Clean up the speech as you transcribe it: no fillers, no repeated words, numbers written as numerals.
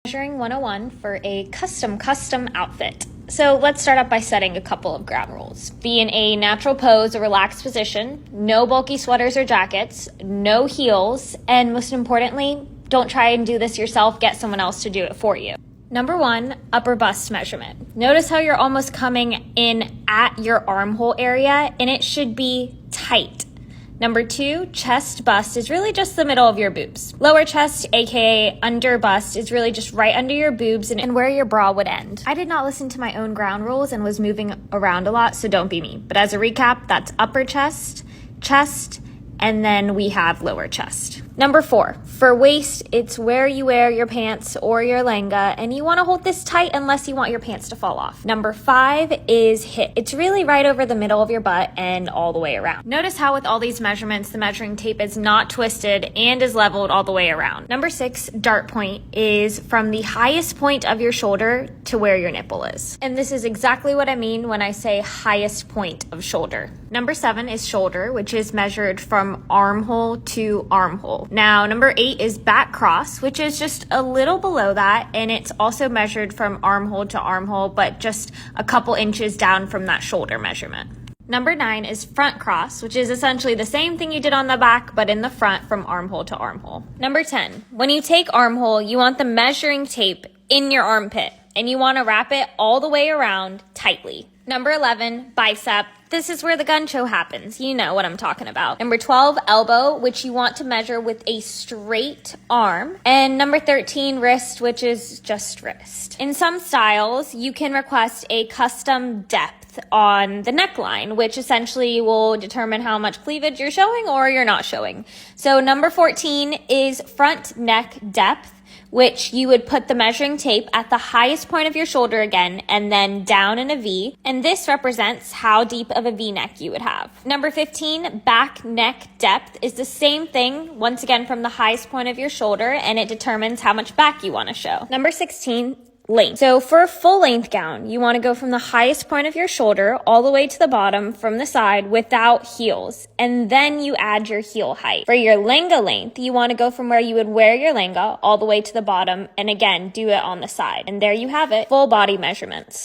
Measuring 101 for a custom outfit. So let's start up by setting a couple of ground rules. Be in a natural pose, a relaxed position, no bulky sweaters or jackets, no heels, and most importantly, don't try and do this yourself, get someone else to do it for you. Number 1, upper bust measurement. Notice how you're almost coming in at your armhole area, and it should be tight. Number 2, chest bust is really just the middle of your boobs. Lower chest, aka under bust, is really just right under your boobs and where your bra would end. I did not listen to my own ground rules and was moving around a lot, so don't be me. But as a recap, that's upper chest, chest, and then we have lower chest. Number 4, for waist, it's where you wear your pants or your lenga, and you want to hold this tight unless you want your pants to fall off. Number 5 is hip. It's really right over the middle of your butt and all the way around. Notice how with all these measurements, the measuring tape is not twisted and is leveled all the way around. Number 6, dart point, is from the highest point of your shoulder to where your nipple is. And this is exactly what I mean when I say highest point of shoulder. Number 7 is shoulder, which is measured from armhole to armhole. Now, number 8 is back cross, which is just a little below that, and it's also measured from armhole to armhole, but just a couple inches down from that shoulder measurement. Number 9 is front cross, which is essentially the same thing you did on the back, but in the front from armhole to armhole. Number 10, when you take armhole, you want the measuring tape in your armpit, and you want to wrap it all the way around tightly. Number 11, bicep. This is where the gun show happens. You know what I'm talking about. Number 12, elbow, which you want to measure with a straight arm. And number 13, wrist, which is just wrist. In some styles, you can request a custom depth on the neckline, which essentially will determine how much cleavage you're showing or you're not showing. So number 14 is front neck depth, which you would put the measuring tape at the highest point of your shoulder again, and then down in a V. And this represents how deep of a V-neck you would have. Number 15, back neck depth, is the same thing, once again from the highest point of your shoulder, and it determines how much back you want to show. Number 16, length. So for a full length gown, you want to go from the highest point of your shoulder all the way to the bottom from the side without heels, and then you add your heel height. For your lenga length, you want to go from where you would wear your lenga all the way to the bottom, and again, do it on the side. And there you have it, full body measurements.